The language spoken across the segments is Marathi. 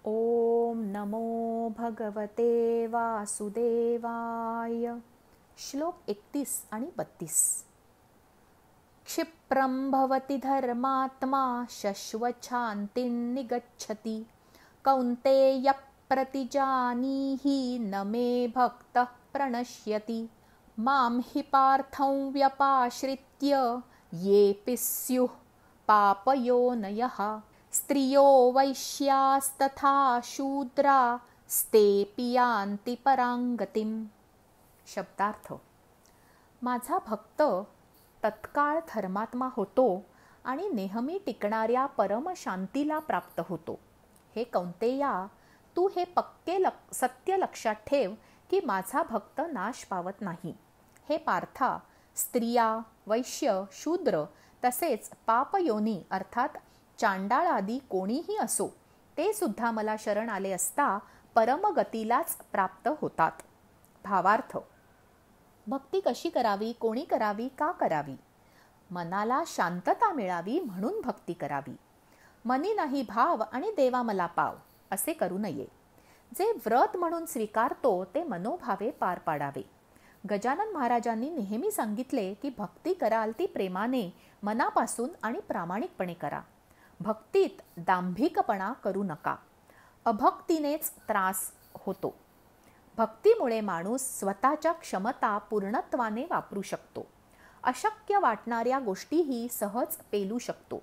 ओम नमो भगवते वासुदेवाय. श्लोक 31 आणि 32. क्षिप्रं भवति धर्मात्मा शश्वच्छान्तिं निगच्छति. कौन्तेय प्रतिजानीहि न मे भक्तः प्रणश्यति. मां हि पार्थं व्यपाश्रित्य येऽपि स्युः पापयोनयः. स्त्रियो वैश्यास्तथा शूद्रा स्तेऽपि यान्ति परांगतिम्. शब्दार्थ. माझा भक्त तत्काळ धर्मात्मा होतो आणि नेहमी टिकणाऱ्या परमशांतीला प्राप्त होतो. हे कौंतेया, तू हे पक्के सत्य लक्षात ठेव की माझा भक्त नाश पावत नाही. हे पार्था, स्त्रिया, वैश्य, शूद्र तसेच पापयोनी अर्थात चांडाळ आदी कोणीही असो, ते सुद्धा मला शरण आले असता परमगतीलाच प्राप्त होतात. भावार्थ. भक्ती कशी करावी, कोणी करावी, का करावी? मनाला शांतता मिळावी म्हणून भक्ती करावी. मनी नाही भाव आणि देवा मला पाव असे करू नये. जे व्रत म्हणून स्वीकारतो ते मनोभावे पार पाडावे. गजानन महाराजांनी नेहमी सांगितले की भक्ती कराल ती प्रेमाने, मनापासून आणि प्रामाणिकपणे करा. भक्तीत दांभिकपणा करू नका. अभक्तीनेच त्रास होतो. भक्तीमुळे माणूस स्वतःच्या क्षमता पूर्णत्वाने वापरू शकतो. अशक्य वाटणाऱ्या गोष्टीही सहज पेलू शकतो.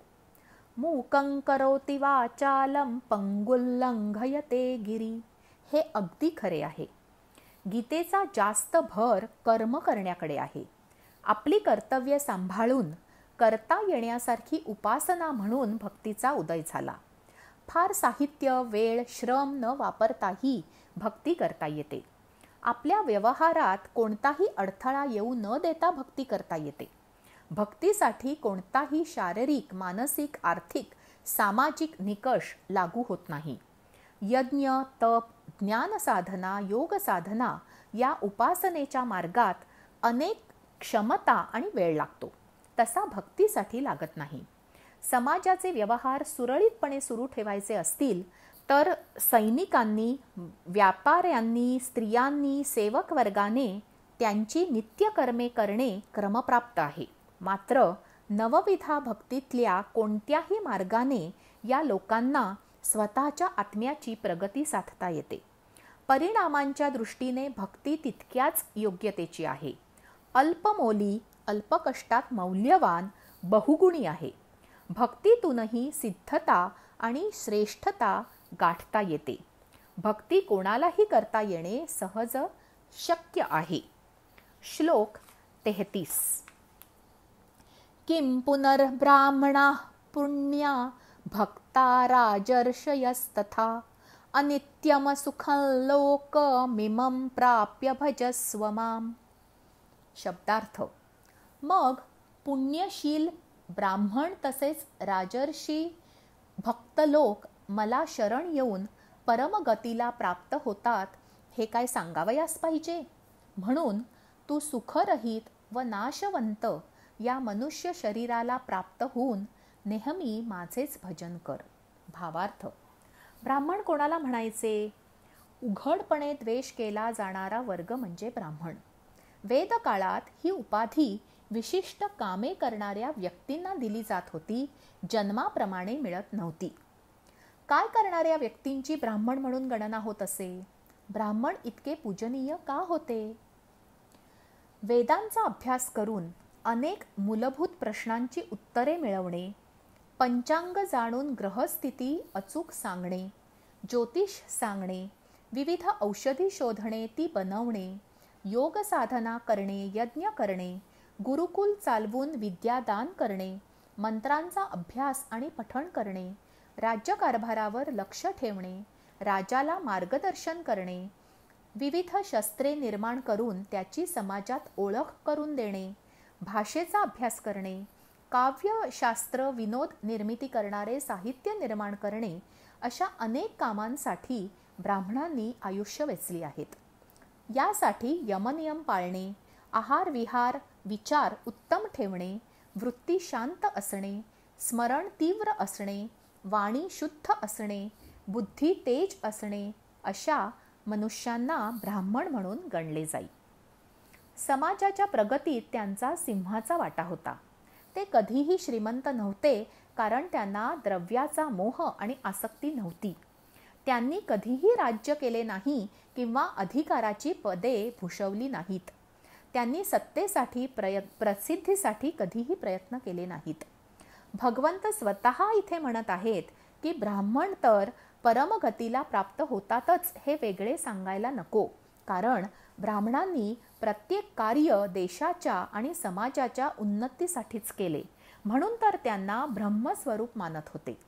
मूकं करोति वाचालं पंगुल्लंघयते गिरी. हे अगदी खरे आहे. गीतेचा जास्त भर कर्म करण्याकडे आहे. आपली कर्तव्य सांभाळून करता येण्यासारखी उपासना म्हणून भक्तीचा उदय झाला. फार साहित्य, वेळ, श्रम न वापरताही भक्ती करता येते. आपल्या व्यवहारात कोणताही अडथळा येऊ न देता भक्ती करता येते. भक्तीसाठी कोणताही शारीरिक, मानसिक, आर्थिक, सामाजिक निकष लागू होत नाही. यज्ञ, तप, ज्ञान साधना, योग साधना या उपासनेच्या मार्गात अनेक क्षमता आणि वेळ लागतो. तसा भक्तीसाठी लागत नाही. समाजाचे व्यवहार सुरळीतपणे सुरू ठेवायचे असतील तर सैनिकांनी, व्यापाऱ्यांनी, स्त्रियांनी, सेवक वर्गाने त्यांची नित्यकर्मे करणे क्रमप्राप्त आहे. मात्र नवविधा भक्तीतल्या कोणत्याही मार्गाने या लोकांना स्वतःच्या आत्म्याची प्रगती साधता येते. परिणामांच्या दृष्टीने भक्ती तितक्याच योग्यतेची आहे. अल्पमोली, अल्पकष्टात मौल्यवान, बहुगुणी आहे. भक्तीतूनही सिद्धता आणि श्रेष्ठता गाठता येते. भक्ती कोणालाही करता येणे सहज शक्य आहे. श्लोक 33. किं पुनर्ब्राह्मणाः पुण्या भक्ता राजर्षयस्तथा. अनित्यम सुखं लोकमिमं प्राप्य भजस्व माम्. शब्दार्थ. मग पुण्यशील ब्राह्मण तसेच राजर्षी भक्त लोक मला शरण येऊन परमगतीला प्राप्त होतात हे काय सांगावयास पाहिजे. म्हणून तू सुखरहित व नाशवंत या मनुष्य शरीराला प्राप्त होऊन नेहमी माझेच भजन कर. भावार्थ. ब्राह्मण कोणाला म्हणायचे? उघडपणे द्वेष केला जाणारा वर्ग म्हणजे ब्राह्मण. वेदकाळात ही उपाधी विशिष्ट कामे करणाऱ्या व्यक्तींना दिली जात होती, जन्माप्रमाणे मिळत नव्हती. काय करणाऱ्या व्यक्तींची ब्राह्मण म्हणून गणना होत असे? ब्राह्मण इतके पूजनीय का होते? वेदांचा अभ्यास करून अनेक मूलभूत प्रश्नांची उत्तरे मिळवणे, पंचांग जाणून ग्रहस्थिती अचूक सांगणे, ज्योतिष सांगणे, विविध औषधी शोधणे ती बनवणे, योग साधना करणे, यज्ञ करणे, गुरुकुल चालवून विद्यादान करणे, मंत्रांचा अभ्यास आणि पठण करणे, राज्यकारभारावर लक्ष ठेवणे, राजाला मार्गदर्शन करणे, विविध शस्त्रे निर्माण करून त्याची समाजात ओळख करून देणे, भाषेचा अभ्यास करणे, काव्यशास्त्र, विनोद निर्मिती करणारे साहित्य निर्माण करणे, अशा अनेक कामांसाठी ब्राह्मणांनी आयुष्य वेचली आहेत. यासाठी यमनियम पाळणे, आहार विहार विचार उत्तम ठेवणे, वृत्ती शांत असणे, स्मरण तीव्र असणे, वाणी शुद्ध असणे, बुद्धी तेज असणे अशा मनुष्यांना ब्राह्मण म्हणून गणले जाई. समाजाच्या प्रगतीत त्यांचा सिंहाचा वाटा होता. ते कधीही श्रीमंत नव्हते, कारण त्यांना द्रव्याचा मोह आणि आसक्ती नव्हती. त्यांनी कधीही राज्य केले नाही किंवा अधिकाराची पदे भूषवली नाहीत. त्यांनी सत्तेसाठी प्रसिद्धीसाठी कधीही प्रयत्न केले नाहीत. भगवंत स्वतः इथे म्हणत आहेत की ब्राह्मण तर परमगतीला प्राप्त होतातच हे वेगळे सांगायला नको, कारण ब्राह्मणांनी प्रत्येक कार्य देशाच्या आणि समाजाच्या उन्नतीसाठीच केले, म्हणून तर त्यांना ब्रह्मस्वरूप मानत होते.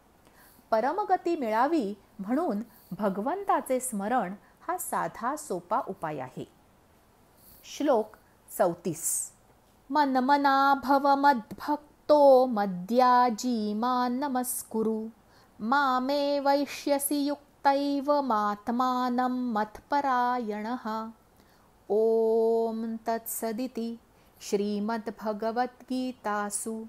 परमगती मिळावी म्हणून भगवंताचे स्मरण हा साधा सोपा उपाय आहे. श्लोक 34. मन्मना भव मद्भक्तो मद्याजी मां नमस्कुरु मामे वैश्यसि युक्तैव मात्मानं मत्परायणः. ओम तत्सदिति श्रीमद्भगवद्गीतासु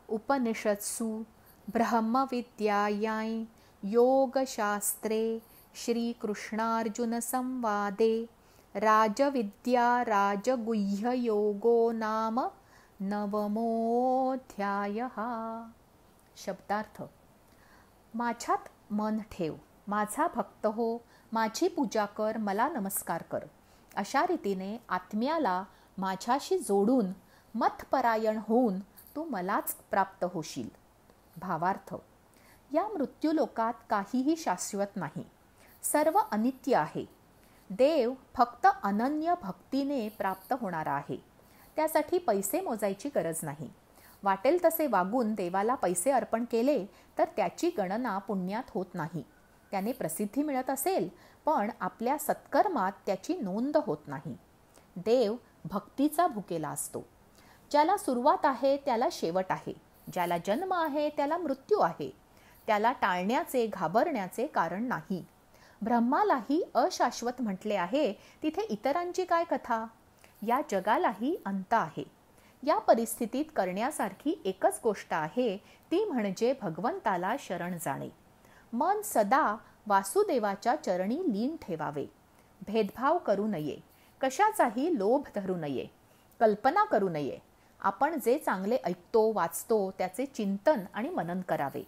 उपनिषत्सु ब्रह्मविद्यायां योगशास्त्रे श्रीकृष्णार्जुनसंवादे राजविद्या राजगुह्ययोगो नाम 9मोऽध्यायः. शब्दार्थ. माझ्यात मन ठेव, माझा भक्त हो, माझी पूजा कर, मला नमस्कार कर. अशा रीतीने आत्म्याला माझ्याशी जोडून मतपरायण होऊन तू मलाच प्राप्त होशील. भावार्थ. या मृत्यूलोकात काहीही शाश्वत नाही, सर्व अनित्य आहे. देव फक्त अनन्य भक्तीने प्राप्त होणारा आहे. त्यासाठी पैसे मोजायची गरज नाही. वाटेल तसे वागून देवाला पैसे अर्पण केले तर त्याची गणना पुण्यात होत नाही. त्याने प्रसिद्धी मिळत असेल, पण आपल्या सत्कर्मात त्याची नोंद होत नाही. देव भक्तीचा भुकेला असतो. ज्याला सुरुवात आहे त्याला शेवट आहे, ज्याला जन्म आहे त्याला मृत्यू आहे. त्याला टाळण्याचे घाबरण्याचे कारण नाही. ब्रह्मालाही अशाश्वत म्हटले आहे, तिथे इतरांची काय कथा. या जगालाही अंत आहे. या परिस्थितीत करण्यासारखी एकच गोष्ट आहे, ती म्हणजे भगवंताला शरण जाणे. मन सदा वासुदेवाच्या चरणी लीन ठेवावे. भेदभाव करू नये, कशाचाही लोभ धरू नये, कल्पना करू नये. आपण जे चांगले ऐकतो वाचतो त्याचे चिंतन आणि मनन करावे.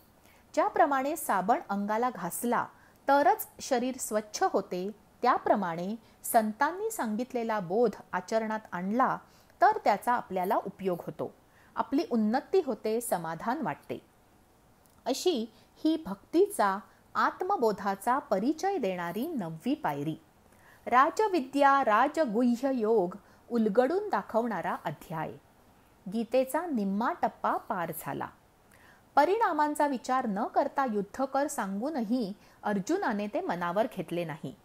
ज्याप्रमाणे साबण अंगाला घासला तरच शरीर स्वच्छ होते, त्याप्रमाणे संतांनी सांगितलेला बोध आचरणात आणला तर त्याचा आपल्याला उपयोग होतो, आपली उन्नती होते, समाधान वाटते. अशी ही भक्तीचा आत्मबोधाचा परिचय देणारी 9वी पायरी. राजविद्या राजगुह्य योग उलगडून दाखवणारा अध्याय. गीतेचा निम्मा टप्पा पार झाला. परिणामांचा विचार न करता युद्ध कर सांगूनही अर्जुनाने ते मनावर घेतले नाही.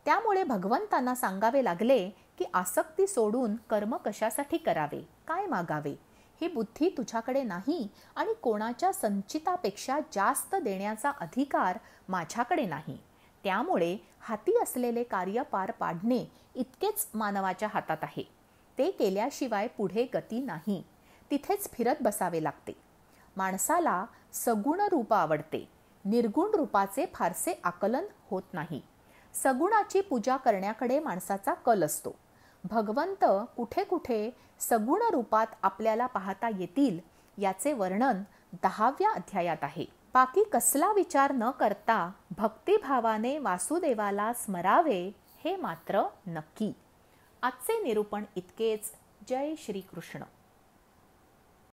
त्यामुळे भगवंतांना सांगावे लागले की आसक्ती सोडून कर्म कशासाठी करावे, काय मागावे, ही बुद्धी तुझ्याकडे नाही आणि कोणाच्या संचितापेक्षा जास्त देण्याचा अधिकार माझ्याकडे नाही. त्यामुळे हाती असलेले कार्य पार पाडणे इतकेच मानवाच्या हातात आहे. ते केल्याशिवाय पुढे गती नाही. तिथेच फिरत बसावे लागते. माणसाला सगुण रूप आवडते, निर्गुण रूपाचे फारसे आकलन होत नाही. सगुणाची पूजा करण्याकडे माणसाचा कल असतो. भगवंत कुठे कुठे सगुण रूपात आपल्याला पाहता येतील याचे वर्णन 10व्या अध्यायात आहे. बाकी कसला विचार न करता भक्तिभावाने वासुदेवाला स्मरावे हे मात्र नक्की. आजचे निरूपण इतकेच. जय श्री कृष्ण.